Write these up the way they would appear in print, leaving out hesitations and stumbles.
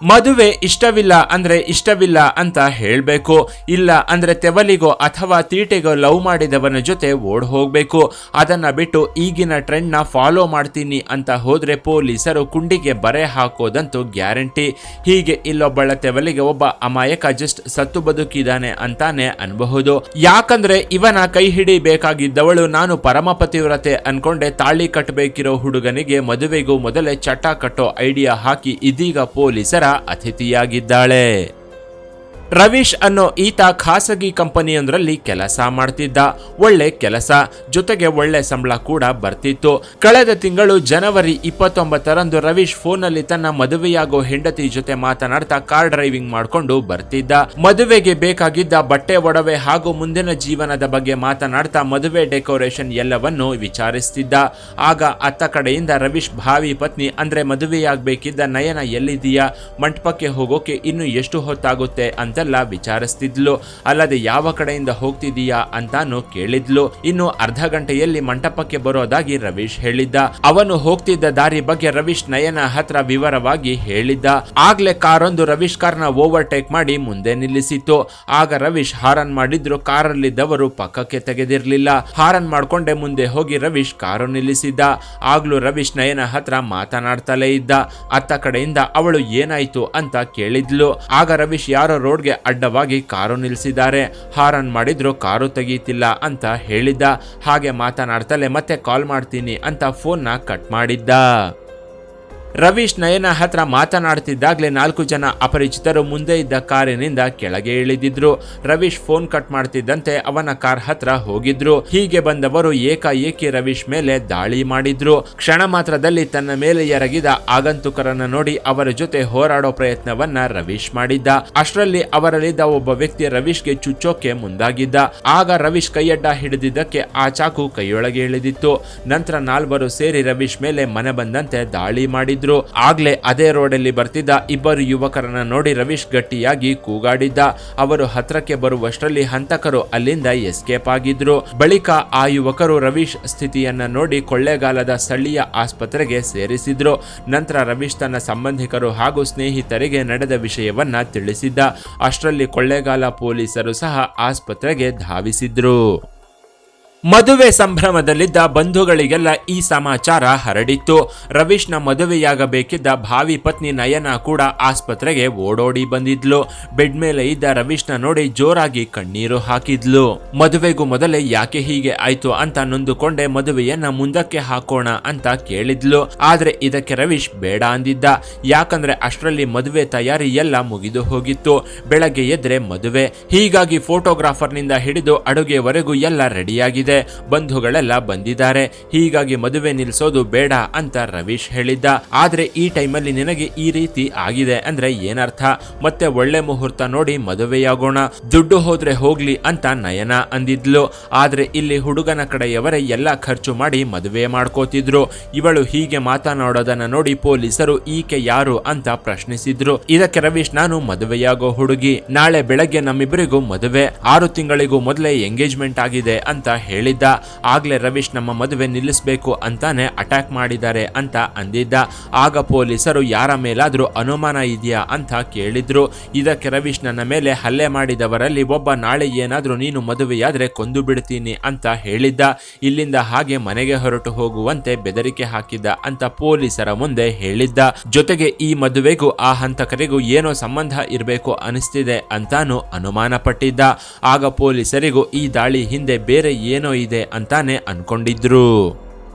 ಮದುವೆ ಇಷ್ಟವಿಲ್ಲ ಅಂದ್ರೆ ಇಷ್ಟವಿಲ್ಲ ಅಂತ ಹೇಳ್ಬೇಕು, ಇಲ್ಲ ಅಂದ್ರೆ ತೆವಲಿಗೋ ಅಥವಾ ತೀಟೆಗೋ ಲವ್ ಮಾಡಿದವನ ಜೊತೆ ಓಡ್ ಹೋಗ್ಬೇಕು. ಅದನ್ನ ಬಿಟ್ಟು ಈಗಿನ ಟ್ರೆಂಡ್ ನ ಫಾಲೋ ಮಾಡ್ತೀನಿ ಅಂತ ಹೋದ್ರೆ ಪೊಲೀಸರು ಕುಂಡಿಗೆ ಬರೆ ಹಾಕೋದಂತೂ ಗ್ಯಾರಂಟಿ. ಹೀಗೆ ಇಲ್ಲೊಬ್ಬಳ ತೆವಲಿಗೆ ಒಬ್ಬ ಅಮಾಯಕ ಜಸ್ಟ್ ಸತ್ತು ಬದುಕಿದಾನೆ ಅಂತಾನೆ ಅನ್ಬಹುದು. ಯಾಕಂದ್ರೆ ಇವನ ಕೈ ಹಿಡಿಬೇಕಾಗಿದ್ದವಳು ನಾನು ಪರಮ ಪತಿವ್ರತೆ ಅನ್ಕೊಂಡೆ ತಾಳಿ ಕಟ್ಟಬೇಕಿರೋ ಹುಡುಗನಿಗೆ ಮದುವೆಗೂ ಮೊದಲೇ ಚಟ ಕಟ್ಟೋ ಐಡಿಯಾ ಹಾಕಿ ಇದೀಗ ಪೊಲೀಸರ ಅತಿಥಿಯಾಗಿದ್ದಾಳೆ. ರವೀಶ್ ಅನ್ನೋ ಈತ ಖಾಸಗಿ ಕಂಪನಿಯೊಂದರಲ್ಲಿ ಕೆಲಸ ಮಾಡ್ತಿದ್ದ. ಒಳ್ಳೆ ಕೆಲಸ, ಜೊತೆಗೆ ಒಳ್ಳೆ ಸಂಬಳ ಕೂಡ ಬರ್ತಿತ್ತು. ಕಳೆದ ತಿಂಗಳು ಜನವರಿ 29ರಂದು ರವೀಶ್ ಫೋನಲ್ಲಿ ತನ್ನ ಮದುವೆಯಾಗೋ ಹೆಂಡತಿ ಜೊತೆ ಮಾತನಾಡ್ತಾ ಕಾರ್ ಡ್ರೈವಿಂಗ್ ಮಾಡ್ಕೊಂಡು ಬರ್ತಿದ್ದ. ಮದುವೆಗೆ ಬೇಕಾಗಿದ್ದ ಬಟ್ಟೆ ಒಡವೆ ಹಾಗೂ ಮುಂದಿನ ಜೀವನದ ಬಗ್ಗೆ ಮಾತನಾಡ್ತಾ ಮದುವೆ ಡೆಕೋರೇಷನ್ ಎಲ್ಲವನ್ನೂ ವಿಚಾರಿಸ್ತಿದ್ದ. ಆಗ ಅತ್ತ ಕಡೆಯಿಂದ ರವೀಶ್ ಭಾವಿ ಪತ್ನಿ ಅಂದ್ರೆ ಮದುವೆಯಾಗಬೇಕಿದ್ದ ನಯನ ಎಲ್ಲಿದೀಯಾ, ಮಂಟಪಕ್ಕೆ ಹೋಗೋಕೆ ಇನ್ನು ಎಷ್ಟು ಹೊತ್ತಾಗುತ್ತೆ ಅಂತ ವಿಚಾರಿಸ್ತಿದ್ಲು. ಅಲ್ಲದೆ ಯಾವ ಕಡೆಯಿಂದ ಹೋಗ್ತಿದೀಯಾ ಅಂತಾನು ಕೇಳಿದ್ಲು. ಇನ್ನು ಅರ್ಧ ಗಂಟೆಯಲ್ಲಿ ಮಂಟಪಕ್ಕೆ ಬರೋದಾಗಿ ರವೀಶ್ ಹೇಳಿದ್ದ. ಅವನು ಹೋಗ್ತಿದ್ದ ದಾರಿ ಬಗ್ಗೆ ರವೀಶ್ ನಯನ ಹತ್ರ ವಿವರವಾಗಿ ಹೇಳಿದ್ದ. ಆಗ್ಲೇ ಕಾರೊಂದು ರವೀಶ್ ಕಾರ್ನ ಓವರ್ಟೇಕ್ ಮಾಡಿ ಮುಂದೆ ನಿಲ್ಲಿಸಿತ್ತು. ಆಗ ರವೀಶ್ ಹಾರನ್ ಮಾಡಿದ್ರು. ಕಾರಲ್ಲಿದ್ದವರು ಪಕ್ಕಕ್ಕೆ ತೆಗೆದಿರ್ಲಿಲ್ಲ. ಹಾರನ್ ಮಾಡ್ಕೊಂಡೆ ಮುಂದೆ ಹೋಗಿ ರವೀಶ್ ಕಾರು ನಿಲ್ಲಿಸಿದ್ದ. ಆಗ್ಲೂ ರವೀಶ್ ನಯನ ಹತ್ರ ಮಾತನಾಡ್ತಲೇ ಇದ್ದ. ಅತ್ತ ಕಡೆಯಿಂದ ಅವಳು ಏನಾಯ್ತು ಅಂತ ಕೇಳಿದ್ಲು. ಆಗ ರವೀಶ್ ಯಾರೋ ರೋಡ್ಗೆ ಅಡ್ಡವಾಗಿ ಕಾರು ನಿಲ್ಲಿಸಿದ್ದಾರೆ, ಹಾರನ್ ಮಾಡಿದ್ರು ಕಾರು ತೆಗೀತಿಲ್ಲ ಅಂತ ಹೇಳಿದ್ದ. ಹಾಗೆ ಮಾತನಾಡ್ತಲೇ ಮತ್ತೆ ಕಾಲ್ ಮಾಡ್ತೀನಿ ಅಂತ ಫೋನ್ನ ಕಟ್ ಮಾಡಿದ್ದ. ರವೀಶ್ ನಯನ ಹತ್ರ ಮಾತನಾಡ್ತಿದ್ದಾಗ್ಲೇ 4 ಜನ ಅಪರಿಚಿತರು ಮುಂದೆ ಇದ್ದ ಕಾರಿನಿಂದ ಕೆಳಗೆ ಇಳಿದಿದ್ರು. ರವೀಶ್ ಫೋನ್ ಕಟ್ ಮಾಡ್ತಿದ್ದಂತೆ ಅವನ ಕಾರ್ ಹತ್ರ ಹೋಗಿದ್ರು. ಹೀಗೆ ಬಂದವರು ಏಕಾಏಕಿ ರವೀಶ್ ಮೇಲೆ ದಾಳಿ ಮಾಡಿದ್ರು. ಕ್ಷಣ ಮಾತ್ರದಲ್ಲಿ ತನ್ನ ಮೇಲೆ ಎರಗಿದ ಆಗಂತುಕರನ್ನ ನೋಡಿ ಅವರ ಜೊತೆ ಹೋರಾಡೋ ಪ್ರಯತ್ನವನ್ನ ರವೀಶ್ ಮಾಡಿದ್ದ. ಅಷ್ಟರಲ್ಲಿ ಅವರಲ್ಲಿದ್ದ ಒಬ್ಬ ವ್ಯಕ್ತಿ ರವೀಶ್ಗೆ ಚುಚ್ಚೋಕೆ ಮುಂದಾಗಿದ್ದ. ಆಗ ರವೀಶ್ ಕೈಯಡ್ಡ ಹಿಡಿದಿದ್ದಕ್ಕೆ ಆ ಚಾಕು ಕೈಯೊಳಗೆ ಇಳಿದಿತ್ತು. ನಂತರ 4 ಸೇರಿ ರವೀಶ್ ಮೇಲೆ ಮನೆ ಬಂದಂತೆ ದಾಳಿ ಮಾಡಿದ್ರು. ಆಗ್ಲೇ ಅದೇ ರೋಡಲ್ಲಿ ಬರ್ತಿದ್ದ ಇಬ್ಬರು ಯುವಕರನ್ನ ನೋಡಿ ರವೀಶ್ ಗಟ್ಟಿಯಾಗಿ ಕೂಗಾಡಿದ್ದ. ಅವರು ಹತ್ರಕ್ಕೆ ಬರುವಷ್ಟರಲ್ಲಿ ಹಂತಕರು ಅಲ್ಲಿಂದ ಎಸ್ಕೇಪ್ ಆಗಿದ್ರು. ಬಳಿಕ ಆ ಯುವಕರು ರವೀಶ್ ಸ್ಥಿತಿಯನ್ನ ನೋಡಿ ಕೊಳ್ಳೇಗಾಲದ ಸ್ಥಳೀಯ ಆಸ್ಪತ್ರೆಗೆ ಸೇರಿಸಿದ್ರು. ನಂತರ ರವೀಶ್ ತನ್ನ ಸಂಬಂಧಿಕರು ಹಾಗೂ ಸ್ನೇಹಿತರಿಗೆ ನಡೆದ ವಿಷಯವನ್ನ ತಿಳಿಸಿದ್ದ. ಅಷ್ಟರಲ್ಲಿ ಕೊಳ್ಳೇಗಾಲ ಪೊಲೀಸರು ಸಹ ಆಸ್ಪತ್ರೆಗೆ ಧಾವಿಸಿದ್ರು. ಮದುವೆ ಸಂಭ್ರಮದಲ್ಲಿದ್ದ ಬಂಧುಗಳಿಗೆಲ್ಲ ಈ ಸಮಾಚಾರ ಹರಡಿತ್ತು. ರವೀಶ್ನ ಮದುವೆಯಾಗಬೇಕಿದ್ದ ಭಾವಿ ಪತ್ನಿ ನಯನ ಕೂಡ ಆಸ್ಪತ್ರೆಗೆ ಓಡೋಡಿ ಬಂದಿದ್ಲು. ಬೆಡ್ ಮೇಲೆ ಇದ್ದ ರವೀಶ್ನ ನೋಡಿ ಜೋರಾಗಿ ಕಣ್ಣೀರು ಹಾಕಿದ್ಲು. ಮದುವೆಗೂ ಮೊದಲೇ ಯಾಕೆ ಹೀಗೆ ಆಯ್ತು ಅಂತ ನೊಂದುಕೊಂಡೆ ಮದುವೆಯನ್ನ ಮುಂದಕ್ಕೆ ಹಾಕೋಣ ಅಂತ ಕೇಳಿದ್ಲು. ಆದ್ರೆ ಇದಕ್ಕೆ ರವೀಶ್ ಬೇಡ ಅಂದಿದ್ದ. ಯಾಕಂದ್ರೆ ಅಷ್ಟರಲ್ಲಿ ಮದುವೆ ತಯಾರಿ ಎಲ್ಲ ಮುಗಿದು ಹೋಗಿತ್ತು. ಬೆಳಗ್ಗೆ ಎದ್ರೆ ಮದುವೆ, ಹೀಗಾಗಿ ಫೋಟೋಗ್ರಾಫರ್ನಿಂದ ಹಿಡಿದು ಅಡುಗೆವರೆಗೂ ಎಲ್ಲ ರೆಡಿಯಾಗಿದೆ. ಬಂಧುಗಳೆಲ್ಲ ಬಂದಿದ್ದಾರೆ. ಹೀಗಾಗಿ ಮದುವೆ ನಿಲ್ಲಿಸೋದು ಬೇಡ ಅಂತ ರವೀಶ್ ಹೇಳಿದ್ದ. ಆದ್ರೆ ಈ ಟೈಮಲ್ಲಿ ನಿನಗೆ ಈ ರೀತಿ ಆಗಿದೆ ಅಂದ್ರೆ ಏನರ್ಥ? ಮತ್ತೆ ಒಳ್ಳೆ ಮುಹೂರ್ತ ನೋಡಿ ಮದುವೆಯಾಗೋಣ, ದುಡ್ಡು ಹೋದ್ರೆ ಹೋಗ್ಲಿ ಅಂತ ನಯನ ಅಂದಿದ್ಲು. ಆದ್ರೆ ಇಲ್ಲಿ ಹುಡುಗನ ಕಡೆಯವರೇ ಎಲ್ಲ ಖರ್ಚು ಮಾಡಿ ಮದುವೆ ಮಾಡ್ಕೋತಿದ್ರು. ಇವಳು ಹೀಗೆ ಮಾತನಾಡೋದನ್ನ ನೋಡಿ ಪೊಲೀಸರು ಈಕೆ ಯಾರು ಅಂತ ಪ್ರಶ್ನಿಸಿದ್ರು. ಇದಕ್ಕೆ ರವೀಶ್ ನಾನು ಮದುವೆಯಾಗೋ ಹುಡುಗಿ, ನಾಳೆ ಬೆಳಗ್ಗೆ ನಮ್ಮಿಬ್ಬರಿಗೂ ಮದುವೆ, 6 ತಿಂಗಳಿಗೂ ಮೊದಲೇ ಎಂಗೇಜ್ಮೆಂಟ್ ಆಗಿದೆ ಅಂತ ಹೇಳಿದ್ದ. ಆಗ್ಲೇ ರವೀಶ್ ನಮ್ಮ ಮದುವೆ ನಿಲ್ಲಿಸಬೇಕು ಅಂತಾನೆ ಅಟ್ಯಾಕ್ ಮಾಡಿದ್ದಾರೆ ಅಂತ ಅಂದಿದ್ದ. ಆಗ ಪೊಲೀಸರು ಯಾರ ಮೇಲಾದ್ರೂ ಅನುಮಾನ ಇದೆಯಾ ಅಂತ ಕೇಳಿದ್ರು. ಇದಕ್ಕೆ ರವೀಶ್ ನನ್ನ ಮೇಲೆ ಹಲ್ಲೆ ಮಾಡಿದವರಲ್ಲಿ ಒಬ್ಬ ನಾಳೆ ಏನಾದ್ರೂ ನೀನು ಮದುವೆಯಾದ್ರೆ ಕೊಂದು ಬಿಡ್ತೀನಿ ಅಂತ ಹೇಳಿದ್ದ. ಇಲ್ಲಿಂದ ಹಾಗೆ ಮನೆಗೆ ಹೊರಟು ಹೋಗುವಂತೆ ಬೆದರಿಕೆ ಹಾಕಿದ್ದ ಅಂತ ಪೊಲೀಸರ ಮುಂದೆ ಹೇಳಿದ್ದ. ಜೊತೆಗೆ ಈ ಮದುವೆಗೂ ಆ ಹಂತಕರಿಗೂ ಏನೋ ಸಂಬಂಧ ಇರಬೇಕು ಅನಿಸ್ತಿದೆ ಅಂತಾನು ಅನುಮಾನ ಪಟ್ಟಿದ್ದ. ಆಗ ಪೊಲೀಸರಿಗೂ ಈ ದಾಳಿ ಹಿಂದೆ ಬೇರೆ ಏನೋ ಇದೆ ಅಂತಾನೆ ಅನ್ಕೊಂಡಿದ್ರು.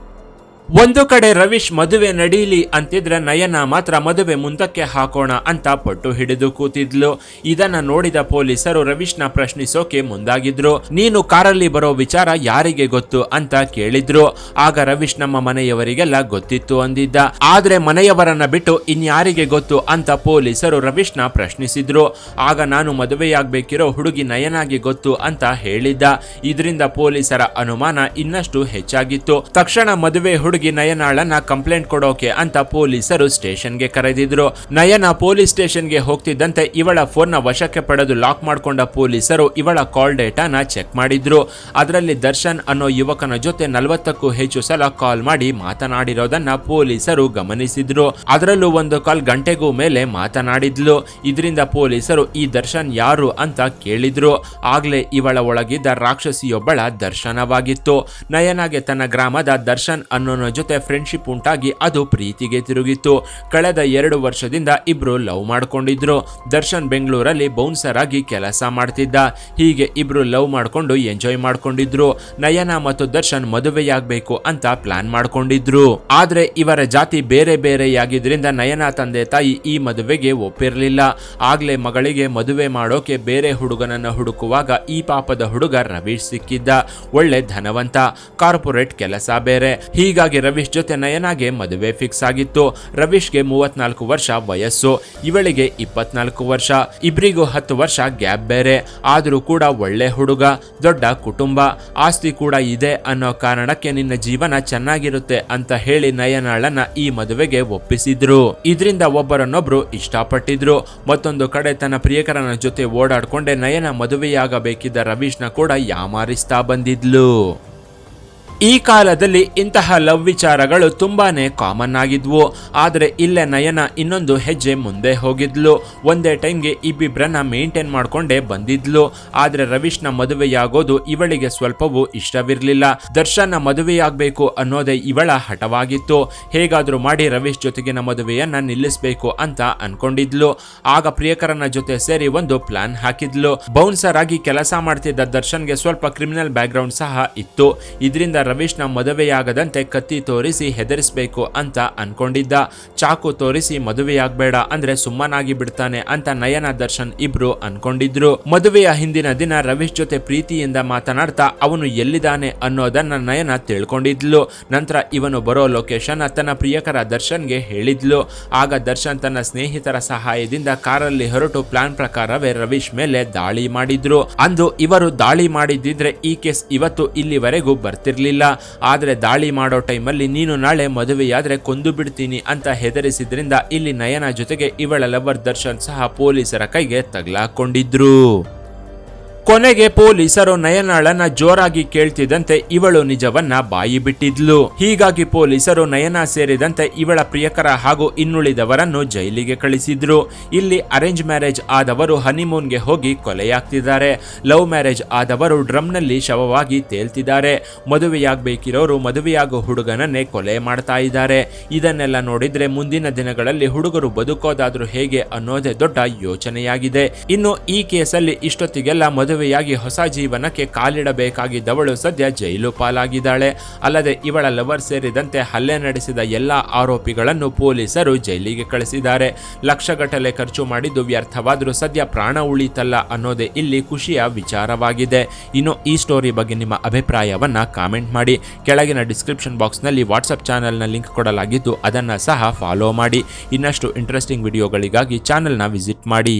ಒಂದು ಕಡೆ ರವೀಶ್ ಮದುವೆ ನಡೀಲಿ ಅಂತಿದ್ರೆ ನಯನ ಮಾತ್ರ ಮದುವೆ ಮುಂದಕ್ಕೆ ಹಾಕೋಣ ಅಂತ ಪಟ್ಟು ಹಿಡಿದು ಕೂತಿದ್ಲು. ಇದನ್ನ ನೋಡಿದ ಪೊಲೀಸರು ರವೀಶ್ನ ಪ್ರಶ್ನಿಸೋಕೆ ಮುಂದಾಗಿದ್ರು. ನೀನು ಕಾರಲ್ಲಿ ಬರೋ ವಿಚಾರ ಯಾರಿಗೆ ಗೊತ್ತು ಅಂತ ಕೇಳಿದ್ರು. ಆಗ ರವೀಶ್ ನಮ್ಮ ಮನೆಯವರಿಗೆಲ್ಲ ಗೊತ್ತಿತ್ತು ಅಂದಿದ್ದ. ಆದ್ರೆ ಮನೆಯವರನ್ನ ಬಿಟ್ಟು ಇನ್ಯಾರಿಗೆ ಗೊತ್ತು ಅಂತ ಪೊಲೀಸರು ರವೀಶ್ನ ಪ್ರಶ್ನಿಸಿದ್ರು. ಆಗ ನಾನು ಮದುವೆಯಾಗಬೇಕಿರೋ ಹುಡುಗಿ ನಯನಾಗಿ ಗೊತ್ತು ಅಂತ ಹೇಳಿದ್ದ. ಇದರಿಂದ ಪೊಲೀಸರ ಅನುಮಾನ ಇನ್ನಷ್ಟು ಹೆಚ್ಚಾಗಿತ್ತು. ತಕ್ಷಣ ಮದುವೆ ಹುಡುಗಿ ಹುಡುಗಿ ನಯನಾಳನ್ನ ಕಂಪ್ಲೇಂಟ್ ಕೊಡೋಕೆ ಅಂತ ಪೊಲೀಸರು ಸ್ಟೇಷನ್ಗೆ ಕರೆದಿದ್ರು. ನಯನ ಪೊಲೀಸ್ ಸ್ಟೇಷನ್ಗೆ ಹೋಗ್ತಿದ್ದಂತೆ ಇವಳ ಫೋನ್ನ ವಶಕ್ಕೆ ಪಡೆದು ಲಾಕ್ ಮಾಡಿಕೊಂಡ ಪೊಲೀಸರು ಇವಳ ಕಾಲ್ ಡೇಟಾನ ಚೆಕ್ ಮಾಡಿದ್ರು. ಅದರಲ್ಲಿ ದರ್ಶನ್ ಅನ್ನೋ ಯುವಕನ ಜೊತೆ 40ಕ್ಕೂ ಹೆಚ್ಚು ಸಲ ಕಾಲ್ ಮಾಡಿ ಮಾತನಾಡಿರೋದನ್ನ ಪೊಲೀಸರು ಗಮನಿಸಿದ್ರು. ಅದರಲ್ಲೂ ಒಂದು ಕಾಲ್ ಗಂಟೆಗೂ ಮೇಲೆ ಮಾತನಾಡಿದ್ಲು. ಇದರಿಂದ ಪೊಲೀಸರು ಈ ದರ್ಶನ್ ಯಾರು ಅಂತ ಕೇಳಿದ್ರು. ಆಗ್ಲೇ ಇವಳ ಒಳಗಿದ್ದ ರಾಕ್ಷಸಿಯೊಬ್ಬಳ ದರ್ಶನವಾಗಿತ್ತು. ನಯನಾಗೆ ತನ್ನ ಗ್ರಾಮದ ದರ್ಶನ್ ಅನ್ನೋನ ಜೊತೆ ಫ್ರೆಂಡ್ಶಿಪ್ ಉಂಟಾಗಿ ಅದು ಪ್ರೀತಿಗೆ ತಿರುಗಿತ್ತು. ಕಳೆದ 2 ವರ್ಷದಿಂದ ಇಬ್ರು ಲವ್ ಮಾಡ್ಕೊಂಡಿದ್ರು. ದರ್ಶನ್ ಬೆಂಗಳೂರಲ್ಲಿ ಬೌನ್ಸರ್ ಆಗಿ ಕೆಲಸ ಮಾಡ್ತಿದ್ದ. ಹೀಗೆ ಇಬ್ರು ಲವ್ ಮಾಡ್ಕೊಂಡು ಎಂಜಾಯ್ ಮಾಡ್ಕೊಂಡಿದ್ರು. ನಯನ ಮತ್ತು ದರ್ಶನ್ ಮದುವೆಯಾಗಬೇಕು ಅಂತ ಪ್ಲಾನ್ ಮಾಡ್ಕೊಂಡಿದ್ರು. ಆದ್ರೆ ಇವರ ಜಾತಿ ಬೇರೆ ಬೇರೆಯಾಗಿದ್ರಿಂದ ನಯನ ತಂದೆ ತಾಯಿ ಈ ಮದುವೆಗೆ ಒಪ್ಪಿರಲಿಲ್ಲ. ಆಗ್ಲೇ ಮಗಳಿಗೆ ಮದುವೆ ಮಾಡೋಕೆ ಬೇರೆ ಹುಡುಗನನ್ನ ಹುಡುಕುವಾಗ ಈ ಪಾಪದ ಹುಡುಗ ರವೀಶ್ ಸಿಕ್ಕಿದ್ದ. ಒಳ್ಳೆ ಧನವಂತ, ಕಾರ್ಪೊರೇಟ್ ಕೆಲಸ ಬೇರೆ. ಹೀಗಾಗಿ ರವೀಶ್ ಜೊತೆ ನಯನಾಗೆ ಮದುವೆ ಫಿಕ್ಸ್ ಆಗಿತ್ತು. ರವೀಶ್ಗೆ 34 ವರ್ಷ ವಯಸ್ಸು, ಇವಳಿಗೆ 24 ವರ್ಷ. ಇಬ್ರಿಗೂ 10 ವರ್ಷ ಗ್ಯಾಪ್ ಬೇರೆ. ಆದ್ರೂ ಕೂಡ ಒಳ್ಳೆ ಹುಡುಗ, ದೊಡ್ಡ ಕುಟುಂಬ, ಆಸ್ತಿ ಕೂಡ ಇದೆ ಅನ್ನೋ ಕಾರಣಕ್ಕೆ ನಿನ್ನ ಜೀವನ ಚೆನ್ನಾಗಿರುತ್ತೆ ಅಂತ ಹೇಳಿ ನಯನಾಳನ್ನ ಈ ಮದುವೆಗೆ ಒಪ್ಪಿಸಿದ್ರು. ಇದರಿಂದ ಒಬ್ಬರನ್ನೊಬ್ರು ಇಷ್ಟಪಟ್ಟಿದ್ರು. ಮತ್ತೊಂದು ಕಡೆ ತನ್ನ ಪ್ರಿಯಕರನ ಜೊತೆ ಓಡಾಡ್ಕೊಂಡೆ ನಯನ ಮದುವೆಯಾಗಬೇಕಿದ್ದ ರವೀಶ್ನ ಕೂಡ ಯಾಮಾರಿಸ್ತಾ ಬಂದಿದ್ಲು. ಈ ಕಾಲದಲ್ಲಿ ಇಂತಹ ಲವ್ ವಿಚಾರಗಳು ತುಂಬಾನೇ ಕಾಮನ್ ಆಗಿದ್ವು. ಆದರೆ ಇಲ್ಲೇ ನಯನ ಇನ್ನೊಂದು ಹೆಜ್ಜೆ ಮುಂದೆ ಹೋಗಿದ್ಲು. ಒಂದೇ ಟೈಮ್ಗೆ ಇಬ್ಬಿಬ್ರನ್ನ ಮೇಂಟೈನ್ ಮಾಡ್ಕೊಂಡೇ ಬಂದಿದ್ಲು. ಆದ್ರೆ ರವೀಶ್ನ ಮದುವೆಯಾಗೋದು ಇವಳಿಗೆ ಸ್ವಲ್ಪವೂ ಇಷ್ಟವಿರ್ಲಿಲ್ಲ. ದರ್ಶನ ಮದುವೆಯಾಗಬೇಕು ಅನ್ನೋದೇ ಇವಳ ಹಠವಾಗಿತ್ತು. ಹೇಗಾದ್ರೂ ಮಾಡಿ ರವೀಶ್ ಜೊತೆಗಿನ ಮದುವೆಯನ್ನ ನಿಲ್ಲಿಸಬೇಕು ಅಂತ ಅನ್ಕೊಂಡಿದ್ಲು. ಆಗ ಪ್ರಿಯಕರನ ಜೊತೆ ಸೇರಿ ಒಂದು ಪ್ಲಾನ್ ಹಾಕಿದ್ಲು. ಬೌನ್ಸರ್ ಆಗಿ ಕೆಲಸ ಮಾಡ್ತಿದ್ದ ದರ್ಶನ್ಗೆ ಸ್ವಲ್ಪ ಕ್ರಿಮಿನಲ್ ಬ್ಯಾಕ್ ಗ್ರೌಂಡ್ ಸಹ ಇತ್ತು. ಇದರಿಂದ ರವೀಶ್ನ ಮದುವೆಯಾಗದಂತೆ ಕತ್ತಿ ತೋರಿಸಿ ಹೆದರಿಸಬೇಕು ಅಂತ ಅನ್ಕೊಂಡಿದ್ದ. ಚಾಕು ತೋರಿಸಿ ಮದುವೆಯಾಗಬೇಡ ಅಂದ್ರೆ ಸುಮ್ಮನಾಗಿ ಬಿಡ್ತಾನೆ ಅಂತ ನಯನ ದರ್ಶನ್ ಇಬ್ರು ಅನ್ಕೊಂಡಿದ್ರು. ಮದುವೆಯ ಹಿಂದಿನ ದಿನ ರವೀಶ್ ಜೊತೆ ಪ್ರೀತಿಯಿಂದ ಮಾತನಾಡ್ತಾ ಅವನು ಎಲ್ಲಿದ್ದಾನೆ ಅನ್ನೋದನ್ನ ನಯನ ತಿಳ್ಕೊಂಡಿದ್ಲು. ನಂತರ ಇವನು ಬರೋ ಲೊಕೇಶನ್ ತನ್ನ ಪ್ರಿಯಕರ ದರ್ಶನ್ಗೆ ಹೇಳಿದ್ಲು. ಆಗ ದರ್ಶನ್ ತನ್ನ ಸ್ನೇಹಿತರ ಸಹಾಯದಿಂದ ಕಾರಲ್ಲಿ ಹೊರಟು ಪ್ಲಾನ್ ಪ್ರಕಾರವೇ ರವೀಶ್ ಮೇಲೆ ದಾಳಿ ಮಾಡಿದ್ರು. ಅಂದು ಇವರು ದಾಳಿ ಮಾಡಿದ್ದಿದ್ರೆ ಈ ಕೇಸ್ ಇವತ್ತು ಇಲ್ಲಿವರೆಗೂ ಬರ್ತಿರ್ಲಿಲ್ಲ. ಆದ್ರೆ ದಾಳಿ ಮಾಡೋ ಟೈಮಲ್ಲಿ ನೀನು ನಾಳೆ ಮದುವೆಯಾದ್ರೆ ಕೊಂದು ಬಿಡ್ತೀನಿ ಅಂತ ಹೆದರಿಸಿದ್ರಿಂದ ಇಲ್ಲಿ ನಯನ ಜೊತೆಗೆ ಇವಳ ಲವರ್ ದರ್ಶನ್ ಸಹ ಪೊಲೀಸರ ಕೈಗೆ ತಗಲಾಕೊಂಡಿದ್ರು. ಕೊನೆಗೆ ಪೊಲೀಸರು ನಯನಾಳನ್ನ ಜೋರಾಗಿ ಕೇಳ್ತಿದ್ದಂತೆ ಇವಳು ನಿಜವನ್ನ ಬಾಯಿ ಬಿಟ್ಟಿದ್ಲು. ಹೀಗಾಗಿ ಪೊಲೀಸರು ನಯನ ಸೇರಿದಂತೆ ಇವಳ ಪ್ರಿಯಕರ ಹಾಗೂ ಇನ್ನುಳಿದವರನ್ನು ಜೈಲಿಗೆ ಕಳಿಸಿದ್ರು. ಇಲ್ಲಿ ಅರೇಂಜ್ ಮ್ಯಾರೇಜ್ ಆದವರು ಹನಿಮೂನ್ಗೆ ಹೋಗಿ ಕೊಲೆಯಾಗ್ತಿದ್ದಾರೆ. ಲವ್ ಮ್ಯಾರೇಜ್ ಆದವರು ಡ್ರಮ್ನಲ್ಲಿ ಶವವಾಗಿ ತೇಲ್ತಿದ್ದಾರೆ. ಮದುವೆಯಾಗಬೇಕಿರೋರು ಮದುವೆಯಾಗೋ ಹುಡುಗನನ್ನೇ ಕೊಲೆ ಮಾಡ್ತಾ ಇದ್ದಾರೆ. ಇದನ್ನೆಲ್ಲ ನೋಡಿದ್ರೆ ಮುಂದಿನ ದಿನಗಳಲ್ಲಿ ಹುಡುಗರು ಬದುಕೋದಾದ್ರೂ ಹೇಗೆ ಅನ್ನೋದೇ ದೊಡ್ಡ ಯೋಚನೆಯಾಗಿದೆ. ಇನ್ನು ಈ ಕೇಸಲ್ಲಿ ಇಷ್ಟೊತ್ತಿಗೆಲ್ಲ ಮದುವೆಯಾಗಿ ಹೊಸ ಜೀವನಕ್ಕೆ ಕಾಲಿಡಬೇಕಾಗಿದ್ದವಳು ಸದ್ಯ ಜೈಲು ಪಾಲಾಗಿದ್ದಾಳೆ. ಅಲ್ಲದೆ ಇವಳ ಲವರ್ ಸೇರಿದಂತೆ ಹಲ್ಲೆ ನಡೆಸಿದ ಎಲ್ಲಾ ಆರೋಪಿಗಳನ್ನು ಪೊಲೀಸರು ಜೈಲಿಗೆ ಕಳಿಸಿದ್ದಾರೆ. ಲಕ್ಷಗಟ್ಟಲೆ ಖರ್ಚು ಮಾಡಿದ್ದು ವ್ಯರ್ಥವಾದರೂ ಸದ್ಯ ಪ್ರಾಣ ಉಳಿತಲ್ಲ ಅನ್ನೋದೇ ಇಲ್ಲಿ ಖುಷಿಯ ವಿಚಾರವಾಗಿದೆ. ಇನ್ನು ಈ ಸ್ಟೋರಿ ಬಗ್ಗೆ ನಿಮ್ಮ ಅಭಿಪ್ರಾಯವನ್ನ ಕಾಮೆಂಟ್ ಮಾಡಿ. ಕೆಳಗಿನ ಡಿಸ್ಕ್ರಿಪ್ಷನ್ ಬಾಕ್ಸ್ನಲ್ಲಿ ವಾಟ್ಸಪ್ ಚಾನೆಲ್ನ ಲಿಂಕ್ ಕೊಡಲಾಗಿದ್ದು ಅದನ್ನು ಸಹ ಫಾಲೋ ಮಾಡಿ. ಇನ್ನಷ್ಟು ಇಂಟ್ರೆಸ್ಟಿಂಗ್ ವಿಡಿಯೋಗಳಿಗಾಗಿ ಚಾನೆಲ್ನ ವಿಸಿಟ್ ಮಾಡಿ.